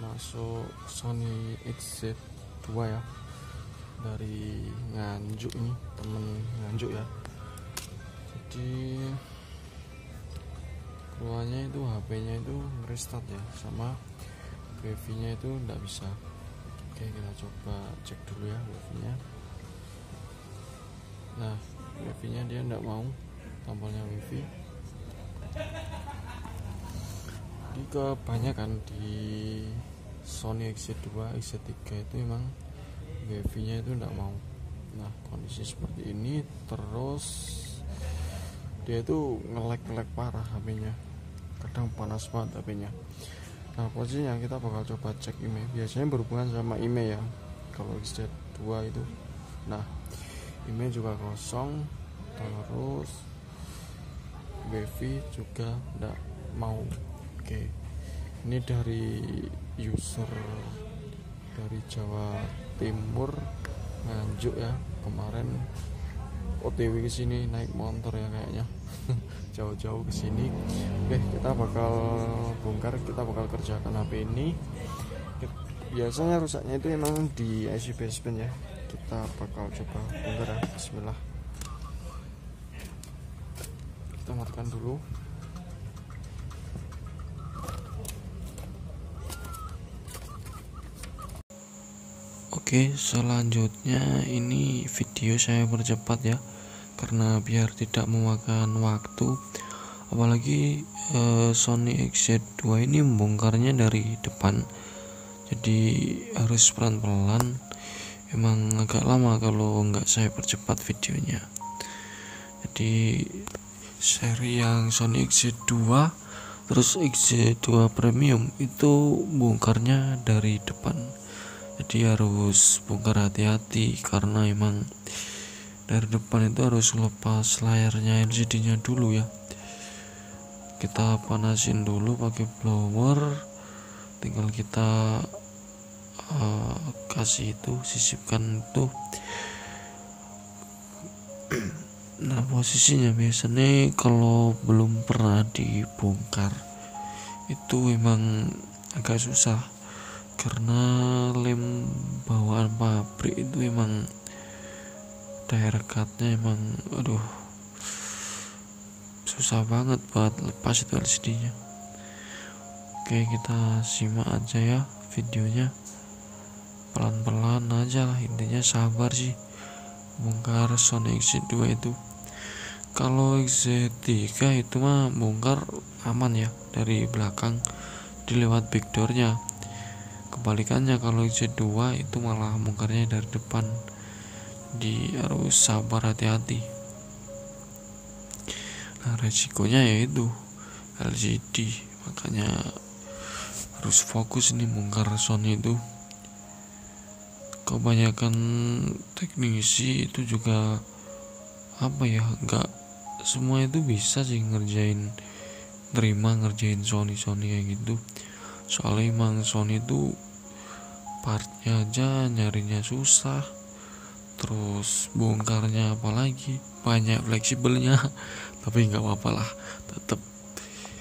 masuk Sony XZ2 ya, dari Nganjuk, ini temen Nganjuk ya. Jadi keluarnya itu HP-nya itu restart ya, sama wifi-nya itu enggak bisa. Oke, kita coba cek dulu ya wifi-nya. Nah, wifi-nya dia enggak mau, tombolnya wifi. Jadi kebanyakan di Sony XZ2, XZ3 itu emang wifi-nya itu enggak mau. Nah, kondisi seperti ini terus dia itu nge-lag parah HP-nya, kadang panas banget HP-nya. Nah, posisinya kita bakal coba cek IMEI. Biasanya berhubungan sama IMEI ya kalau XZ2 itu. Nah, IMEI juga kosong, terus wifi juga enggak mau. Oke, ini dari user dari Jawa Timur, Nganjuk ya, kemarin OTW ke sini naik motor ya kayaknya. Jauh-jauh ke sini. Oke, kita bakal bongkar, kita bakal kerjakan HP ini. Biasanya rusaknya itu emang di IC basement ya. Kita bakal coba bongkar ya. Bismillah. Kita matikan dulu. Oke, selanjutnya ini video saya percepat ya, karena biar tidak memakan waktu. Apalagi Sony XZ2 ini membongkarnya dari depan, jadi harus pelan-pelan. Emang agak lama kalau nggak saya percepat videonya. Jadi seri yang Sony XZ2 terus XZ2 Premium itu bongkarnya dari depan. Jadi harus bongkar hati-hati, karena emang dari depan itu harus lepas layarnya LCD-nya dulu ya. Kita panasin dulu pakai blower, tinggal kita kasih itu, sisipkan itu. Nah, posisinya biasanya kalau belum pernah dibongkar itu emang agak susah, karena lem bawaan pabrik itu emang die cutnya emang susah banget buat lepas itu LCD-nya. Oke, kita simak aja ya videonya, pelan-pelan aja lah, intinya sabar sih bongkar Sony XZ2 itu. Kalau XZ3 itu mah bongkar aman ya, dari belakang dilewat backdoornya. Kebalikannya kalau XZ2 itu malah bongkarnya dari depan, harus sabar, hati-hati. Nah, resikonya yaitu LCD, makanya harus fokus ini bongkar Sony itu. Kebanyakan teknisi itu juga nggak semua itu bisa sih ngerjain Sony kayak gitu. Soalnya emang Sony itu partnya aja nyarinya susah, terus bongkarnya apalagi banyak fleksibelnya. Tapi nggak apa-apa lah, tetap.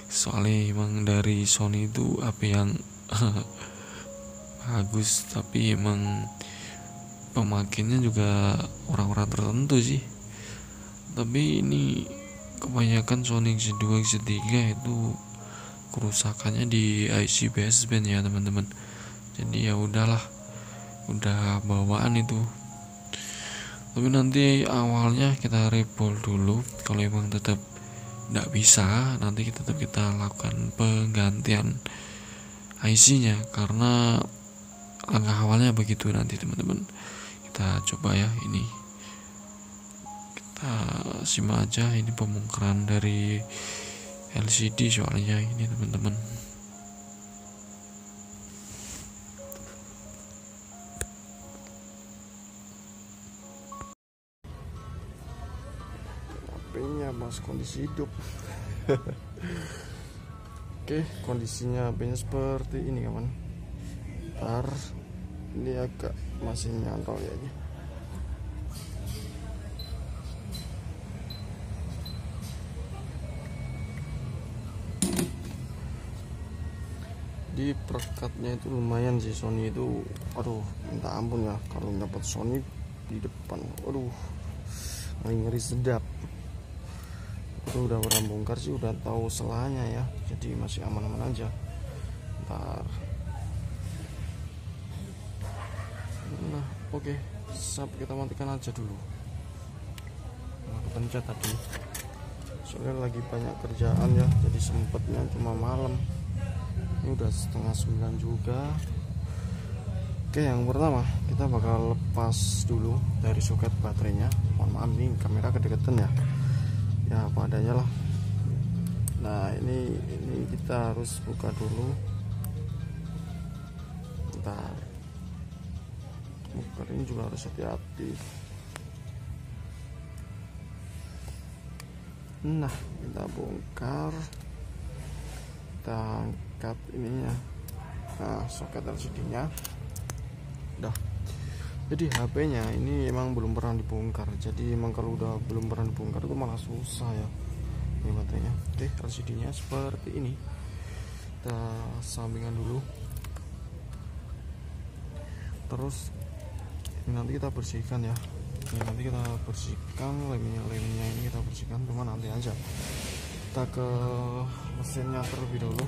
Soalnya emang dari Sony itu HP yang bagus, tapi emang pemakainya juga orang-orang tertentu sih. Tapi ini kebanyakan Sony XZ2, XZ3 itu kerusakannya di IC basement ya teman-teman. Jadi ya udahlah, udah bawaan itu. Tapi nanti awalnya kita rebuild dulu. Kalau emang tetap tidak bisa, nanti kita lakukan penggantian IC-nya, karena langkah awalnya begitu nanti teman-teman. Kita coba ya, ini kita simak aja ini pembongkaran dari LCD soalnya ini teman-teman. HP-nya mas kondisi hidup. Oke, kondisinya HP-nya seperti ini kawan. Ntar ini agak masih nyantol ya ini. Di Jadi perekatnya itu lumayan sih Sony itu. Aduh, minta ampun ya kalau dapat Sony di depan. Aduh, ngeri sedap. Itu udah pernah bongkar sih, udah tahu selanya ya. Jadi masih aman-aman aja. Ntar. Nah, oke. Sampai kita matikan aja dulu. Aku pencet tadi. Soalnya lagi banyak kerjaan ya, jadi sempetnya cuma malam. Ini udah setengah 9 juga. Oke, yang pertama kita bakal lepas dulu dari soket baterainya. Mohon maaf nih kamera kedeketan ya. Ya apa adanya lah. Nah ini kita harus buka dulu. Bentar. Buka ini juga harus hati-hati. Nah kita bongkar. Kita angkat ininya. Nah soket LCD nya udah. Jadi HP-nya ini emang belum pernah dibongkar. Jadi emang kalau udah belum pernah dibongkar itu malah susah ya. Ini baterainya. Oke, LCD-nya seperti ini. Kita sampingan dulu. Terus ini nanti kita bersihkan ya. Ini nanti kita bersihkan lemnya ini kita bersihkan, cuma nanti aja. Kita ke mesinnya terlebih dulu.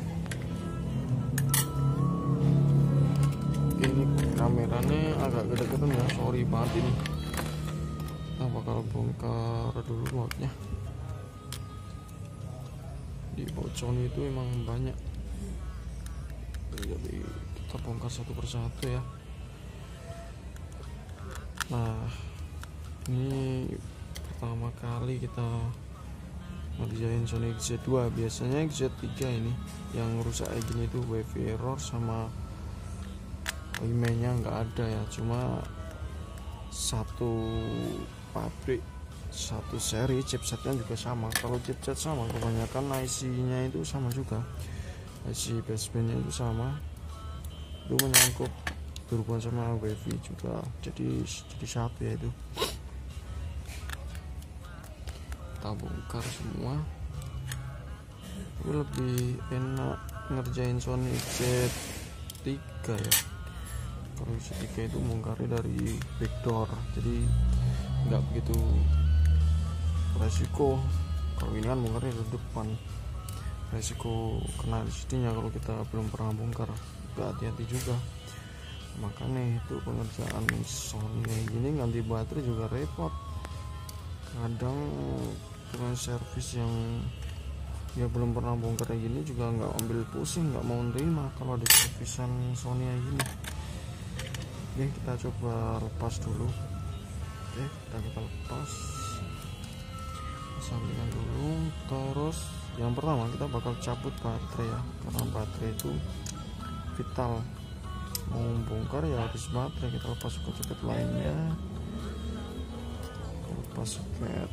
Ini kameranya agak gede-gede ya, sorry banget ini. Kita bakal bongkar dulu bautnya. Di baut Sony itu emang banyak, jadi kita bongkar satu persatu ya. Nah ini pertama kali kita ngerjain Sony XZ2. Biasanya XZ3 ini yang rusak kayak gini tuh WiFi error sama emailnya nggak ada ya, cuma satu pabrik satu seri, chipsetnya juga sama. Kalau chipset sama, kebanyakan IC-nya itu sama juga, IC basebandnya itu sama, itu menyangkut berhubungan sama WiFi juga, jadi satu ya itu. Kita bongkar semua. Tapi lebih enak ngerjain Sony XZ3 ya. Kalau XZ3 itu bongkarnya dari backdoor, jadi nggak begitu resiko. Kalau ini kan bongkarnya dari depan, resiko kena LCD-nya kalau kita belum pernah bongkar. Juga hati-hati juga. Makanya itu pengerjaan Sony kayak gini, ganti baterai juga repot. Kadang dengan servis yang ya belum pernah bongkar kayak gini juga nggak ambil pusing, nggak mau nerima kalau ada servisan Sony kayak gini. Oke, kita coba lepas dulu. Oke, kita lepas, sampingkan dulu. Terus yang pertama kita bakal cabut baterai ya, karena baterai itu vital. Mau bongkar ya harus baterai. Kita lepas soket lainnya, lepas soketnya,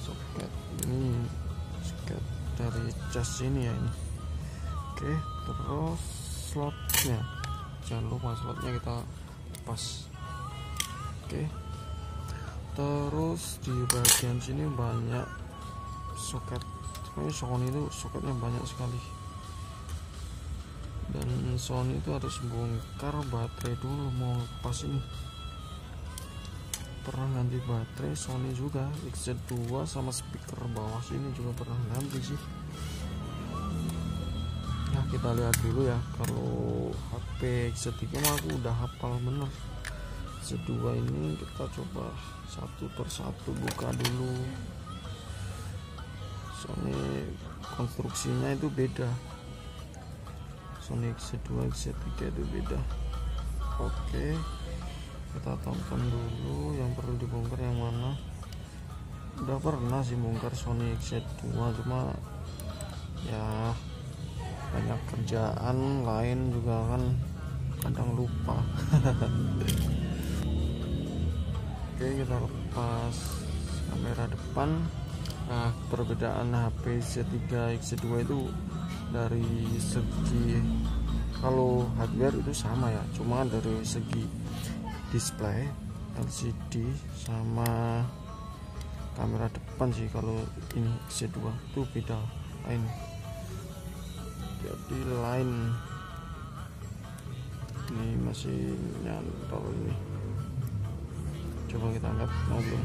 soket ini, soket dari cas ini ya ini. Oke, terus slotnya, jangan lupa slotnya kita lepas. Oke, terus di bagian sini banyak soket. Sebenarnya Sony itu soketnya banyak sekali, dan Sony itu harus bongkar baterai dulu mau lepas ini. Pernah ganti baterai Sony juga XZ2 sama speaker bawah sini juga pernah ganti sih. Nah kita lihat dulu ya, kalau HP XZ3 mah aku udah hafal bener. XZ2 ini kita coba satu persatu buka dulu. Soalnya konstruksinya itu beda, Sony XZ2 XZ3 itu beda. Oke, kita tonton dulu yang perlu dibongkar yang mana. Udah pernah sih bongkar Sony XZ2, cuma ya banyak kerjaan lain juga kan, kadang lupa. Oke, kita lepas kamera depan. Nah perbedaan HP Z3 X2 itu dari segi, kalau hardware itu sama ya, cuma dari segi display LCD sama kamera depan sih. Kalau ini X2 itu beda lain. jadi line ini masih nyantol ini. Coba kita angkat belum,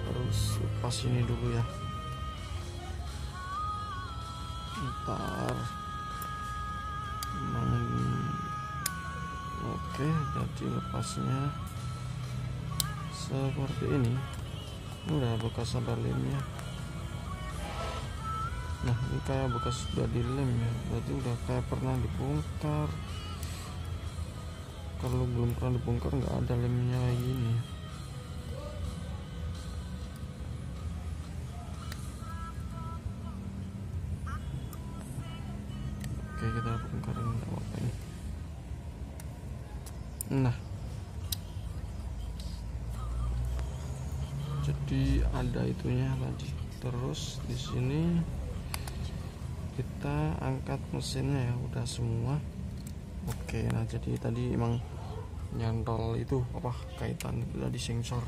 harus lepas ini dulu ya. Ntar oke, jadi lepasnya seperti ini. Udah bekas ada lemnya. Nah ini kayak bekas udah di lem ya, berarti udah kayak pernah dibongkar. Kalau belum pernah dibongkar nggak ada lemnya kayak gini. Oke, kita bongkarin apa ini. Nah, jadi ada itunya tadi. Terus di sini kita angkat mesinnya ya, udah semua. Oke, nah jadi tadi emang nyantol itu apa kaitan di sensor.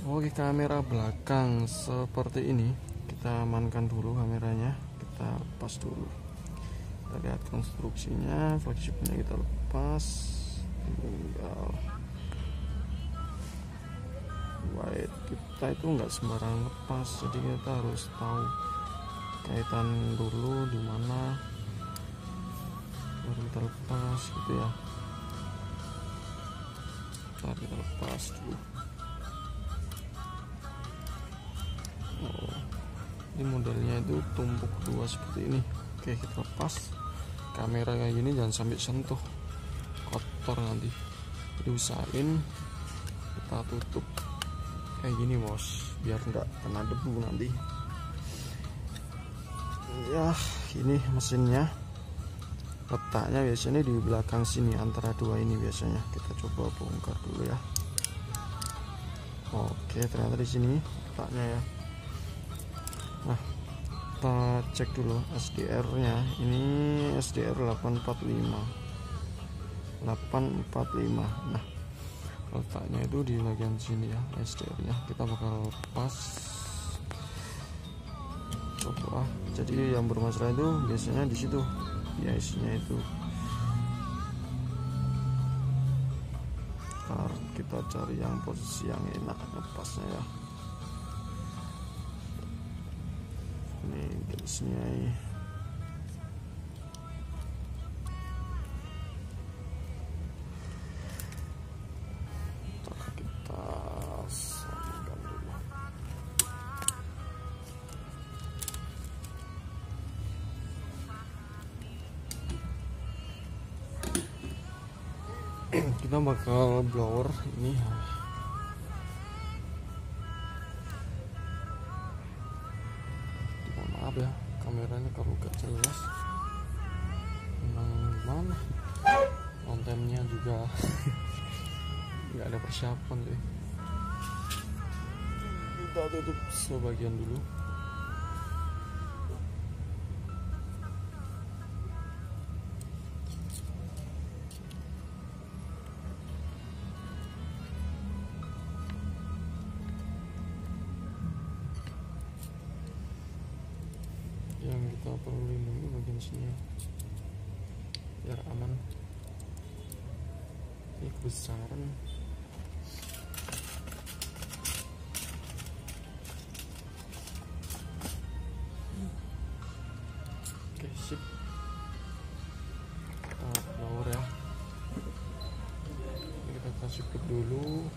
Oke, kamera belakang seperti ini. Kita amankan dulu kameranya, kita lepas dulu. Kita lihat konstruksinya, flagshipnya kita lepas. Tinggal white kita itu nggak sembarang lepas, jadi kita harus tahu kaitan dulu di mana baru kita lepas gitu ya. Ntar kita lepas dulu. Ini modelnya itu tumpuk dua seperti ini. Oke, kita lepas. Kamera kayak gini jangan sampai sentuh, kotor nanti. Jadi usahain kita tutup kayak gini bos, biar nggak kena debu nanti. Ya ini mesinnya, letaknya biasanya di belakang sini antara dua ini biasanya. Kita coba bongkar dulu ya. Oke, ternyata di sini letaknya ya. Nah, kita cek dulu SDR nya. Ini SDR 845. Nah, letaknya itu di bagian sini ya SDR nya. Kita bakal lepas. Coba. Jadi yang bermasalah itu biasanya di situ, di IC-nya itu. Ntar kita cari yang posisi yang enak lepasnya ya. Ini garisnya ini. Kita sambungkan dulu. Kita bakal blower ini. Maaf ya, kameranya kalau gak jelas. Memang mana kontennya juga nggak ada persiapan deh. Kita tutup sebagian dulu. Yang kita perlu lindungi bagian sini ya, biar aman. Ini kebesaran. Oke, sip. Kita blower ya. Ini kita kasih put dulu.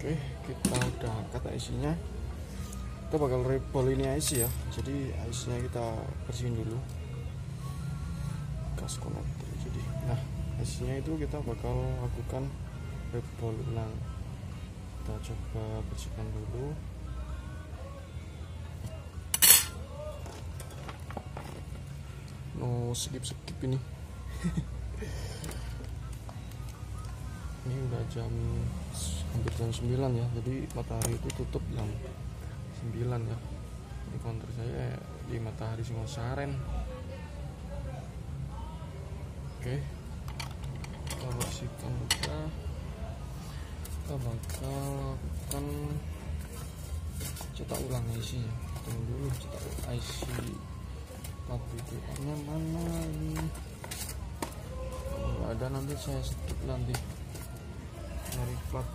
Oke, kita udah angkat IC-nya. Kita bakal rebol ini IC ya. Jadi IC-nya kita bersihin dulu. Gas connector. Jadi, nah IC-nya itu kita bakal lakukan rebol ulang. Kita coba bersihkan dulu. No skip ini. Ini udah hampir jam 9 ya, jadi matahari itu tutup jam 9 ya. Ini counter saya di matahari Singosaren. Oke, kita bersihkan juga. Kita bakal lakukan cetak ulang IC-nya. Tunggu dulu, cetak IC plat BPM-nya mana ini? Kalau ada nanti saya skip nanti nyari plat.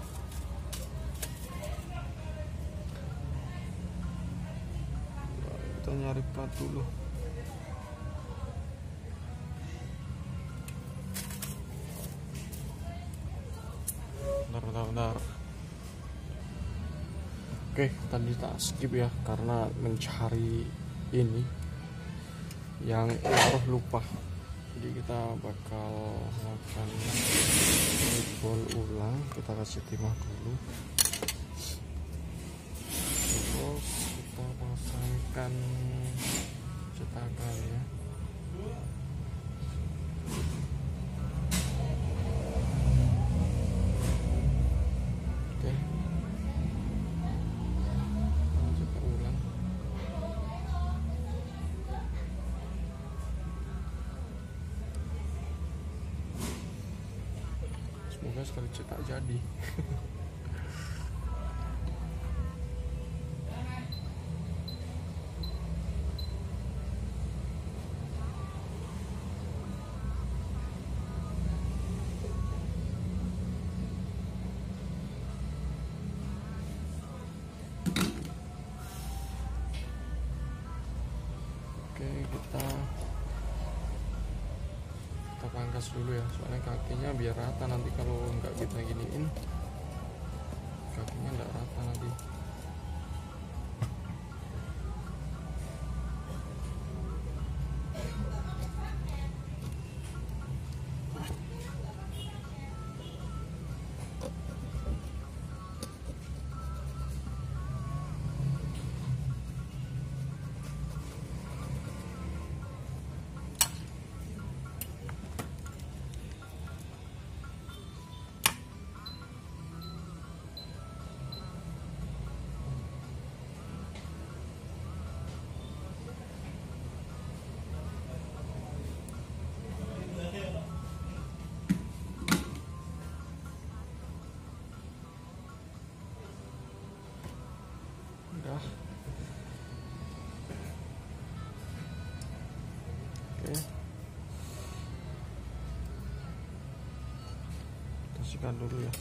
Kita nyari plat dulu. Bentar. Oke, tadi tak skip ya karena mencari ini yang error lupa. Jadi kita bakal lakukan rebol ulang. Kita kasih timah dulu, terus kita pasangkan cetakan ya. Oke, kita cetak ulang. Semoga sekali cetak jadi. Oke, kita pangkas dulu ya, soalnya kakinya biar rata. Nanti kalau nggak kita giniin, kakinya nggak rata nanti. Udah. Oke, bersihkan dulu ya.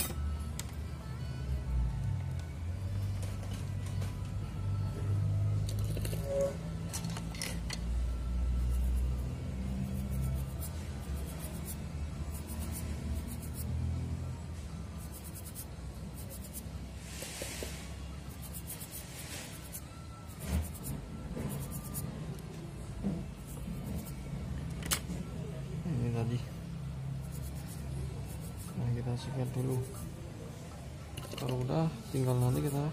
Ini tadi. Nah, kita sikat dulu. Kalau udah, tinggal nanti kita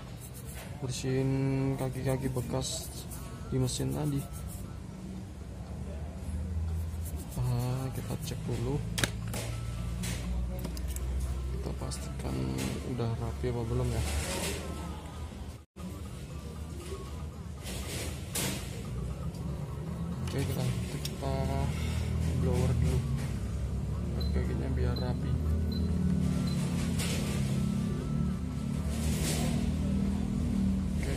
bersihin kaki-kaki bekas di mesin tadi. Kita cek dulu, kita pastikan udah rapi apa belum ya. Oke, kita blower dulu kakinya biar rapi. Oke.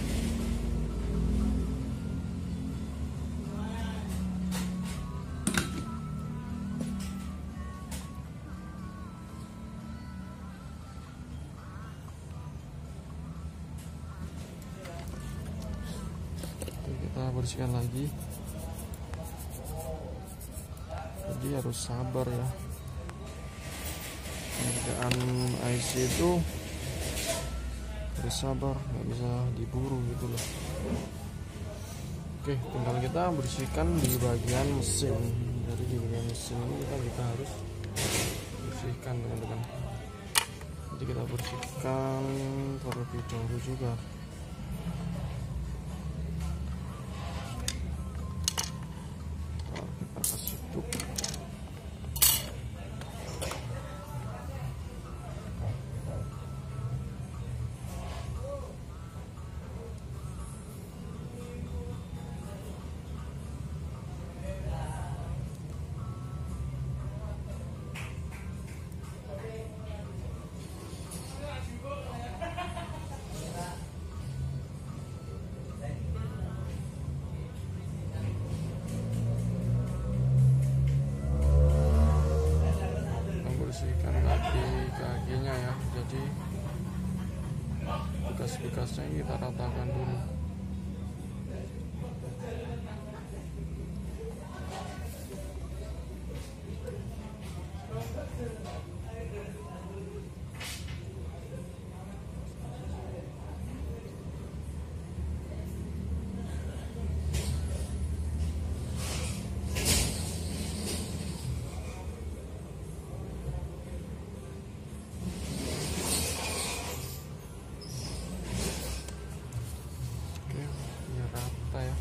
Kita bersihkan lagi. Jadi harus sabar ya. Pengerjaan IC itu sabar, nggak bisa diburu gitu loh. Oke, tinggal kita bersihkan di bagian mesin. Jadi di bagian mesin ini kita juga harus bersihkan teman-teman. Jadi kita bersihkan terlebih dahulu juga. Kita kasih tutup. Bersihkan kaki-kakinya ya, jadi bekas-bekasnya kita ratakan dulu. Rata ya.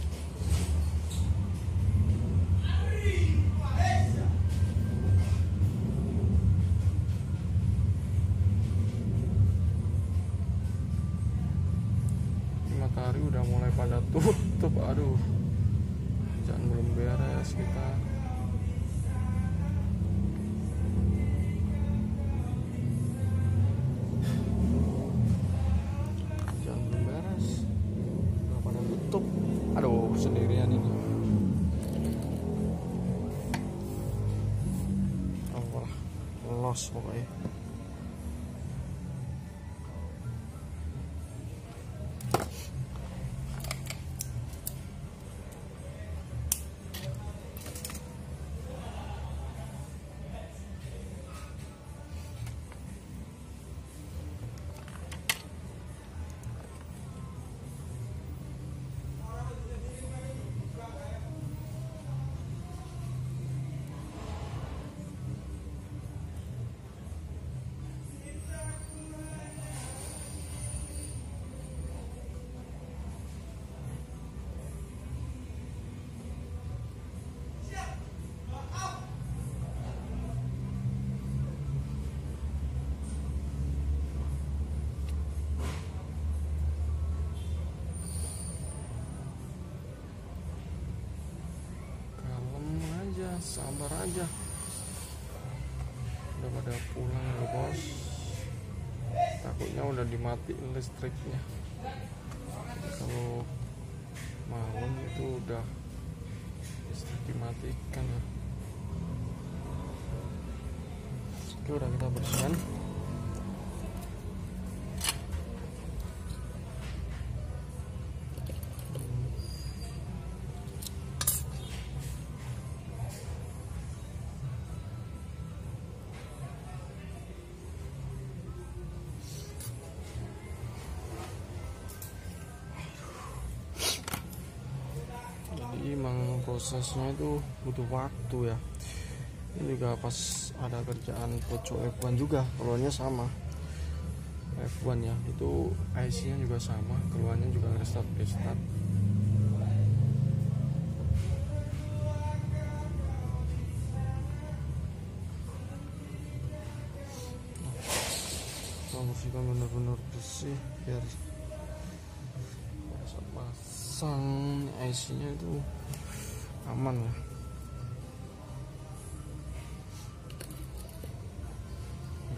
Matahari udah mulai pada tutup, aduh, jangan belum beres kita. Jangan belum beres, udah pada tutup. Aduh, sendirian ini. Allah, los pokoknya. Sabar aja, udah pada pulang ya bos. Takutnya udah dimatiin listriknya. Jadi kalau malam itu udah listrik dimatikan ya. Oke, udah kita bersihkan. Emang prosesnya itu butuh waktu ya. Ini juga pas ada kerjaan pocok F1 juga, keluarnya sama F1 ya, itu IC nya juga sama, keluarnya juga restart. Bersihkan benar-benar bersih biar pasang IC nya itu aman ya.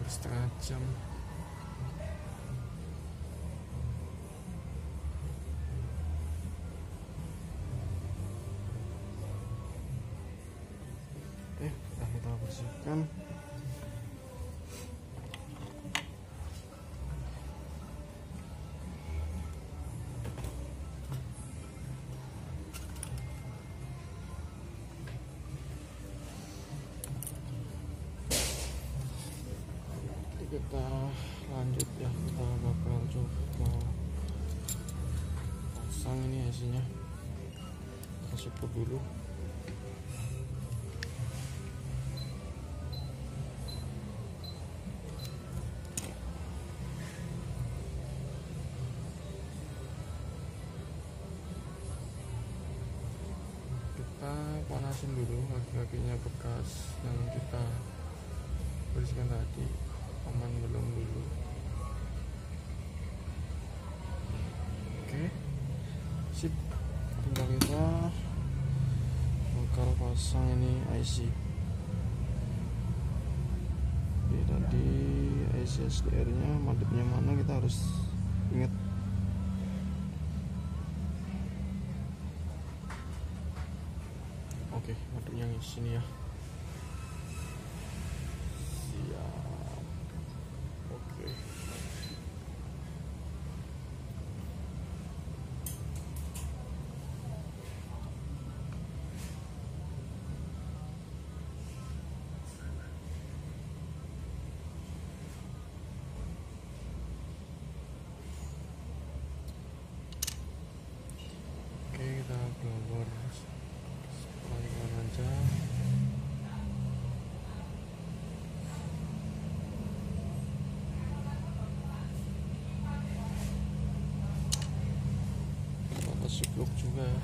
Setengah jam. Oke, udah kita bersihkan. kita lanjut ya, kita bakal coba pasang ini hasilnya. Kita support dulu. Kita panasin dulu kaki-kakinya bekas yang kita bersihkan tadi, aman belum dulu. Oke, sip, tinggal kita bakal pasang ini IC. Oke, tadi IC SDR nya madepnya mana kita harus ingat. Oke, madepnya yang di sini ya. Siap. Oke. Oke, kita blower pelan-pelan aja. Kita sipluk juga ya.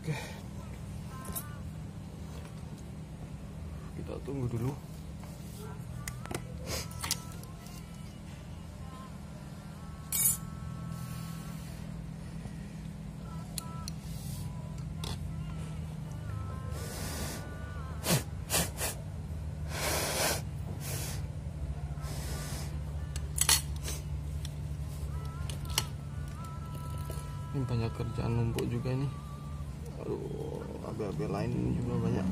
Oke, kita tunggu dulu. Ini banyak kerjaan numpuk juga nih. Aduh, AB-AB lain juga banyak.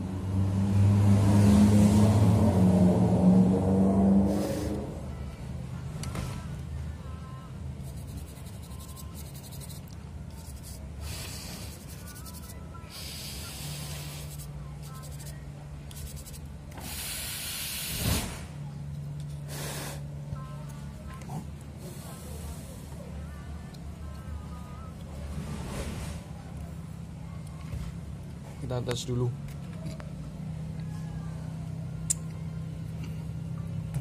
Kita tes dulu.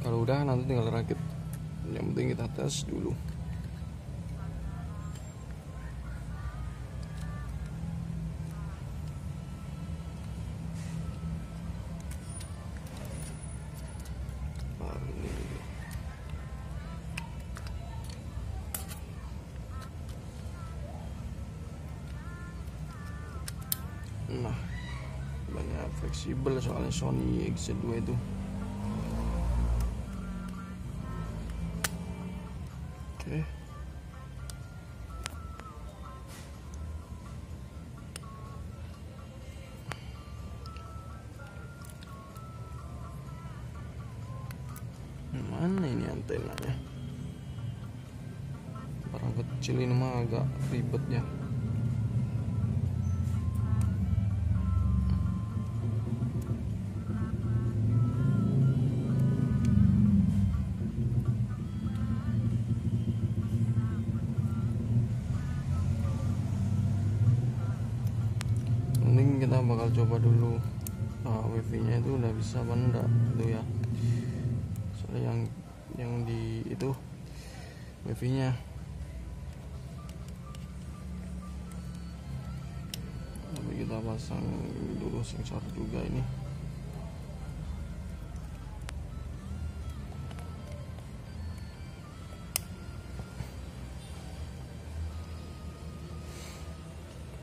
Kalau udah nanti tinggal rakit. Yang penting kita tes dulu. Nah, banyak fleksibel soalnya Sony XZ2 itu. Oke. Mana ini antenanya? Barang kecil ini mah agak ribet ya. Mending kita bakal coba dulu wifi nya itu udah bisa apa enggak itu ya. Soalnya yang di itu wifi nya. Tapi kita pasang dulu sensor juga ini.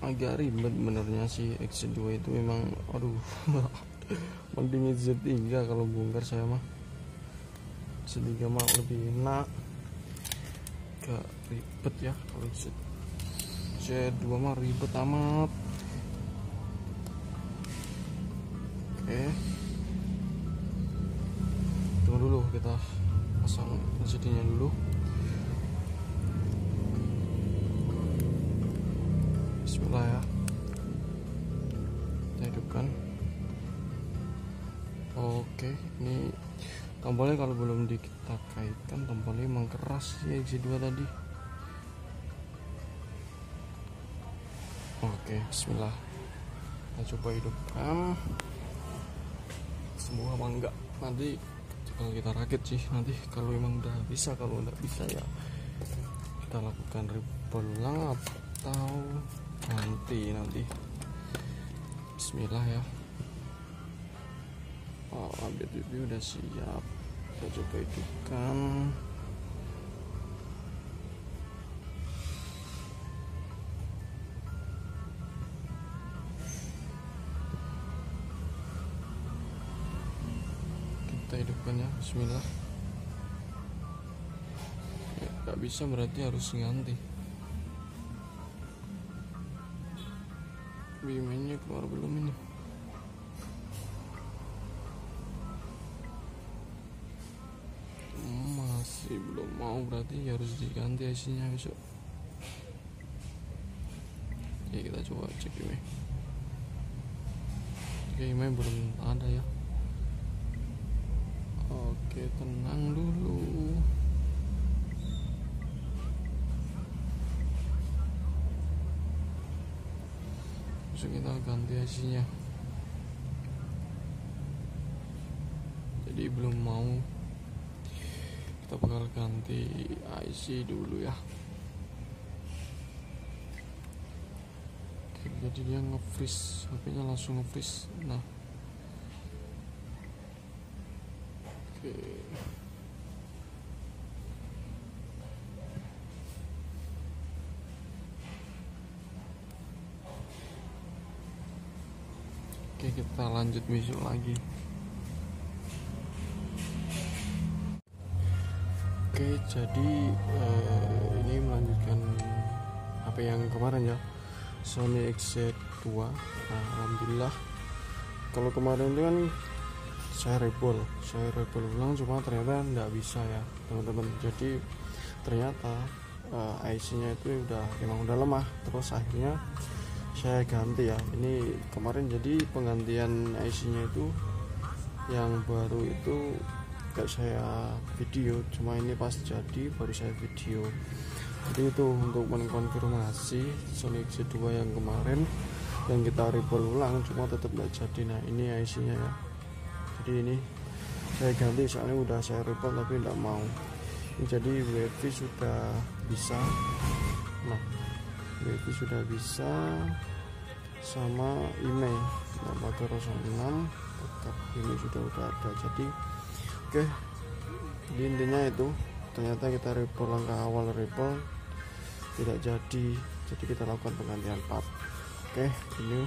agak ribet benernya sih. X2 itu memang aduh mending Z3 kalau bongkar saya mah. Z3 mah lebih enak, gak ribet ya. Kalau Z2 mah ribet amat. Oke, tunggu dulu, kita pasang LCD nya dulu. Bismillah ya, kita hidupkan. Oke, ini tombolnya kalau belum kita kaitkan, tombolnya emang keras ya X2 tadi. Oke, bismillah, kita coba hidupkan. Semua apa enggak, nanti kalau kita rakit sih, nanti kalau emang udah bisa. Kalau enggak bisa ya kita lakukan rebuild ulang atau ganti nanti. Bismillah ya. Update review udah siap, kita coba hidupkan. Kita hidupkan ya, bismillah. Ya, gak bisa berarti harus ganti. Bimennya keluar belum ini? Masih belum mau, berarti harus diganti IC-nya besok. Ya kita coba cek email. Oke, email belum ada ya. Oke, tenang dulu. Besok kita ganti IC-nya. Jadi belum mau, kita bakal ganti IC dulu ya. Oke, jadi dia nge-freeze, HP-nya langsung nge-freeze. Nah, oke, kita lanjut besok lagi. Oke, jadi ini melanjutkan HP yang kemarin ya, Sony XZ2. Nah, alhamdulillah, kalau kemarin itu kan saya rebel ulang, cuma ternyata nggak bisa ya teman-teman. Jadi ternyata IC-nya itu emang udah lemah. Terus akhirnya saya ganti ya. Ini kemarin jadi penggantian IC-nya itu yang baru itu gak saya video, cuma ini pas jadi baru saya video. Jadi itu untuk mengkonfirmasi Sony XZ2 yang kemarin yang kita rebel ulang, cuma tetap gak jadi. Nah, ini IC-nya ya. Jadi ini saya ganti, soalnya udah saya rebel tapi gak mau. Ini jadi WiFi sudah bisa. Nah, WiFi sudah bisa sama email. Nah, pakai Roson 6 tetap ini sudah ada. Jadi oke, di intinya itu ternyata kita rebel, langkah awal rebel tidak jadi kita lakukan penggantian part. Oke, ini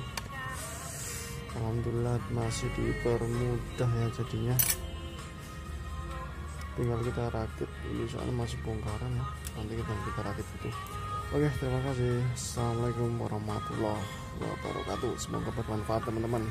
alhamdulillah masih dipermudah ya jadinya. Tinggal kita rakit ini, soalnya masih bongkaran ya, nanti kita rakit itu. Oke, terima kasih. Assalamualaikum warahmatullahi wabarakatuh. Semoga bermanfaat teman-teman.